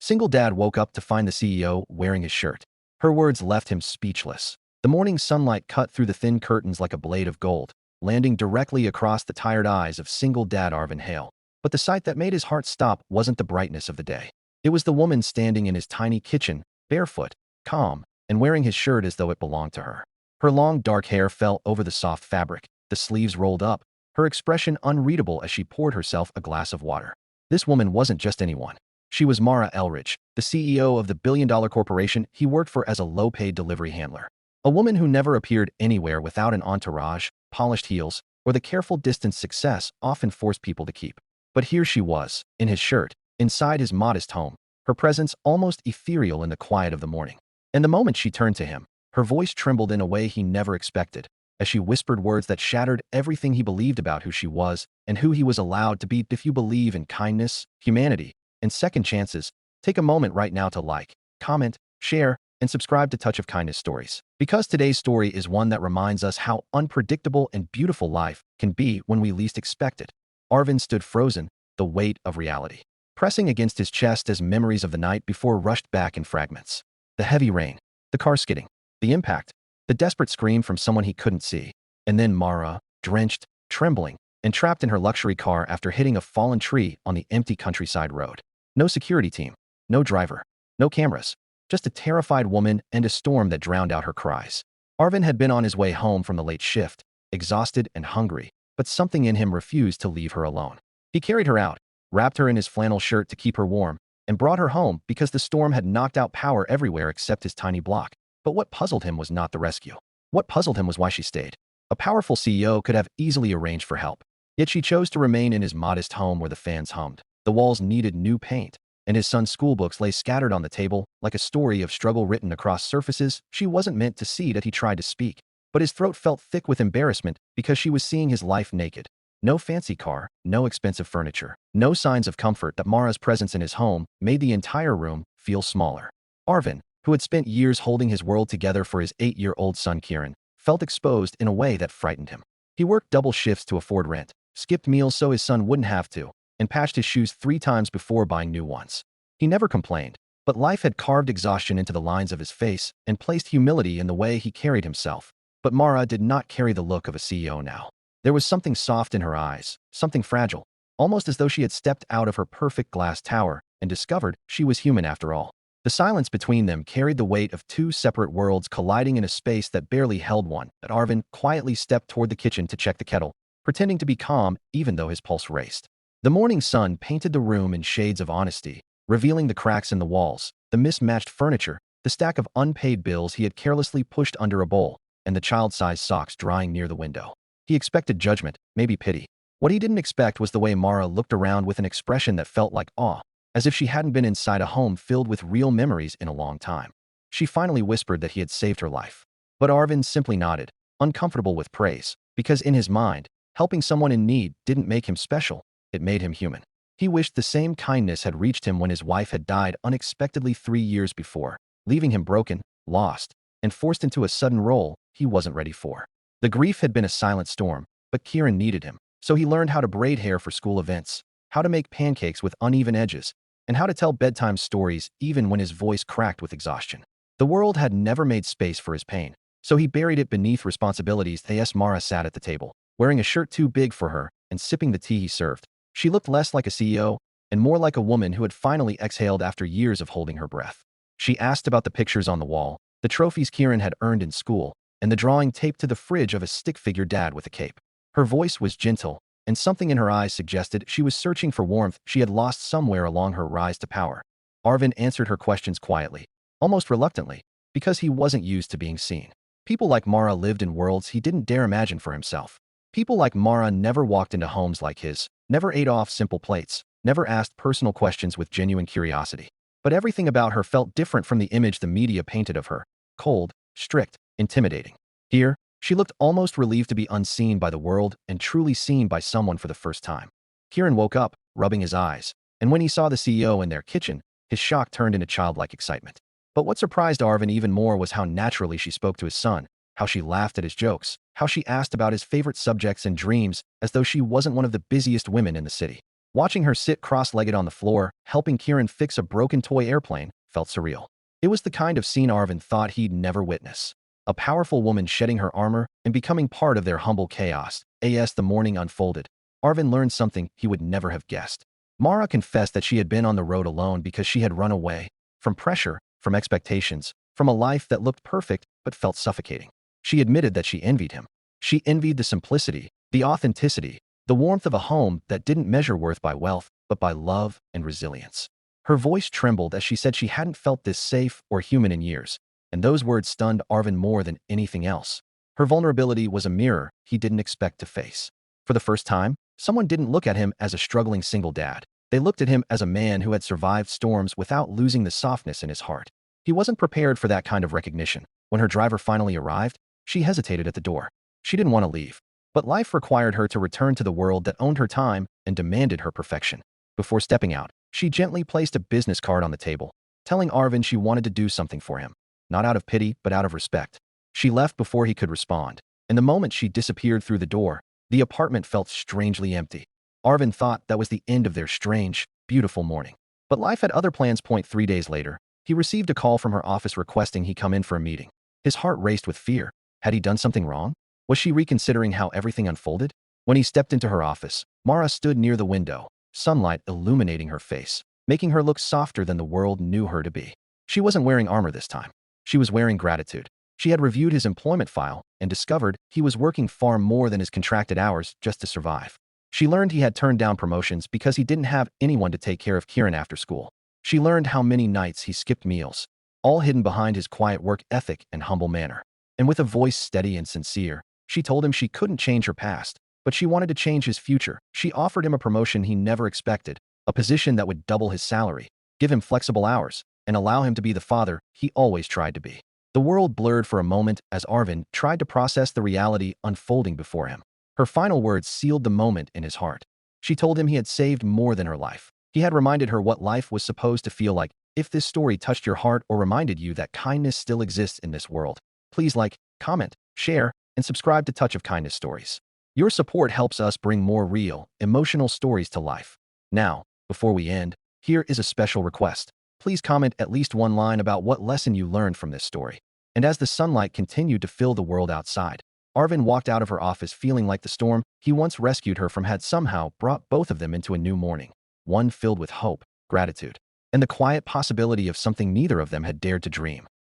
Single dad woke up to find the CEO wearing his shirt. Her words left him speechless. The morning sunlight cut through the thin curtains like a blade of gold, landing directly across the tired eyes of single dad Arvin Hale. But the sight that made his heart stop wasn't the brightness of the day. It was the woman standing in his tiny kitchen, barefoot, calm, and wearing his shirt as though it belonged to her. Her long dark hair fell over the soft fabric, the sleeves rolled up, her expression unreadable as she poured herself a glass of water. This woman wasn't just anyone. She was Mara Elridge, the CEO of the billion-dollar corporation he worked for as a low-paid delivery handler. A woman who never appeared anywhere without an entourage, polished heels, or the careful distance success often forced people to keep. But here she was, in his shirt, inside his modest home, her presence almost ethereal in the quiet of the morning. And the moment she turned to him, her voice trembled in a way he never expected, as she whispered words that shattered everything he believed about who she was and who he was allowed to be. If you believe in kindness, humanity, and second chances, take a moment right now to like, comment, share, and subscribe to Touch of Kindness Stories. Because today's story is one that reminds us how unpredictable and beautiful life can be when we least expect it. Arvin stood frozen, the weight of reality pressing against his chest as memories of the night before rushed back in fragments. The heavy rain, the car skidding, the impact, the desperate scream from someone he couldn't see. And then Mara, drenched, trembling, and trapped in her luxury car after hitting a fallen tree on the empty countryside road. No security team, no driver, no cameras, just a terrified woman and a storm that drowned out her cries. Arvin had been on his way home from the late shift, exhausted and hungry, but something in him refused to leave her alone. He carried her out, wrapped her in his flannel shirt to keep her warm, and brought her home because the storm had knocked out power everywhere except his tiny block. But what puzzled him was not the rescue. What puzzled him was why she stayed. A powerful CEO could have easily arranged for help. Yet she chose to remain in his modest home where the fans hummed. The walls needed new paint, and his son's schoolbooks lay scattered on the table like a story of struggle written across surfaces she wasn't meant to see. That he tried to speak, but his throat felt thick with embarrassment because she was seeing his life naked. No fancy car, no expensive furniture, no signs of comfort. That Mara's presence in his home made the entire room feel smaller. Arvin, who had spent years holding his world together for his 8-year-old son Kieran, felt exposed in a way that frightened him. He worked double shifts to afford rent, skipped meals so his son wouldn't have to, and patched his shoes 3 times before buying new ones. He never complained, but life had carved exhaustion into the lines of his face and placed humility in the way he carried himself. But Mara did not carry the look of a CEO now. There was something soft in her eyes, something fragile, almost as though she had stepped out of her perfect glass tower and discovered she was human after all. The silence between them carried the weight of 2 separate worlds colliding in a space that barely held one. That Arvin quietly stepped toward the kitchen to check the kettle, pretending to be calm even though his pulse raced. The morning sun painted the room in shades of honesty, revealing the cracks in the walls, the mismatched furniture, the stack of unpaid bills he had carelessly pushed under a bowl, and the child-sized socks drying near the window. He expected judgment, maybe pity. What he didn't expect was the way Mara looked around with an expression that felt like awe, as if she hadn't been inside a home filled with real memories in a long time. She finally whispered that he had saved her life. But Arvin simply nodded, uncomfortable with praise, because in his mind, helping someone in need didn't make him special, it made him human. He wished the same kindness had reached him when his wife had died unexpectedly 3 years before, leaving him broken, lost, and forced into a sudden role he wasn't ready for. The grief had been a silent storm, but Kieran needed him, so he learned how to braid hair for school events, how to make pancakes with uneven edges, and how to tell bedtime stories even when his voice cracked with exhaustion. The world had never made space for his pain, so he buried it beneath responsibilities. As Mara sat at the table, wearing a shirt too big for her and sipping the tea he served. She looked less like a CEO and more like a woman who had finally exhaled after years of holding her breath. She asked about the pictures on the wall, the trophies Kieran had earned in school, and the drawing taped to the fridge of a stick-figure dad with a cape. Her voice was gentle, and something in her eyes suggested she was searching for warmth she had lost somewhere along her rise to power. Arvin answered her questions quietly, almost reluctantly, because he wasn't used to being seen. People like Mara lived in worlds he didn't dare imagine for himself. People like Mara never walked into homes like his, never ate off simple plates, never asked personal questions with genuine curiosity. But everything about her felt different from the image the media painted of her: cold, strict, intimidating. Here, she looked almost relieved to be unseen by the world and truly seen by someone for the first time. Kieran woke up, rubbing his eyes, and when he saw the CEO in their kitchen, his shock turned into childlike excitement. But what surprised Arvin even more was how naturally she spoke to his son, how she laughed at his jokes, how she asked about his favorite subjects and dreams as though she wasn't one of the busiest women in the city. Watching her sit cross-legged on the floor, helping Kieran fix a broken toy airplane, felt surreal. It was the kind of scene Arvin thought he'd never witness. A powerful woman shedding her armor and becoming part of their humble chaos. As the morning unfolded, Arvin learned something he would never have guessed. Mara confessed that she had been on the road alone because she had run away from pressure, from expectations, from a life that looked perfect but felt suffocating. She admitted that she envied him. She envied the simplicity, the authenticity, the warmth of a home that didn't measure worth by wealth, but by love and resilience. Her voice trembled as she said she hadn't felt this safe or human in years, and those words stunned Arvin more than anything else. Her vulnerability was a mirror he didn't expect to face. For the first time, someone didn't look at him as a struggling single dad. They looked at him as a man who had survived storms without losing the softness in his heart. He wasn't prepared for that kind of recognition. When her driver finally arrived, she hesitated at the door. She didn't want to leave, but life required her to return to the world that owned her time and demanded her perfection. Before stepping out, she gently placed a business card on the table, telling Arvin she wanted to do something for him, not out of pity, but out of respect. She left before he could respond, and the moment she disappeared through the door, the apartment felt strangely empty. Arvin thought that was the end of their strange, beautiful morning. But life had other plans. 3 days later, he received a call from her office requesting he come in for a meeting. His heart raced with fear. Had he done something wrong? Was she reconsidering how everything unfolded? When he stepped into her office, Mara stood near the window, sunlight illuminating her face, making her look softer than the world knew her to be. She wasn't wearing armor this time. She was wearing gratitude. She had reviewed his employment file and discovered he was working far more than his contracted hours just to survive. She learned he had turned down promotions because he didn't have anyone to take care of Kieran after school. She learned how many nights he skipped meals, all hidden behind his quiet work ethic and humble manner. And with a voice steady and sincere, she told him she couldn't change her past, but she wanted to change his future. She offered him a promotion he never expected, a position that would double his salary, give him flexible hours, and allow him to be the father he always tried to be. The world blurred for a moment as Arvin tried to process the reality unfolding before him. Her final words sealed the moment in his heart. She told him he had saved more than her life. He had reminded her what life was supposed to feel like. If this story touched your heart or reminded you that kindness still exists in this world, please like, comment, share, and subscribe to Touch of Kindness Stories. Your support helps us bring more real, emotional stories to life. Now, before we end, here is a special request. Please comment at least one line about what lesson you learned from this story. And as the sunlight continued to fill the world outside, Arvin walked out of her office feeling like the storm he once rescued her from had somehow brought both of them into a new morning, one filled with hope, gratitude, and the quiet possibility of something neither of them had dared to dream.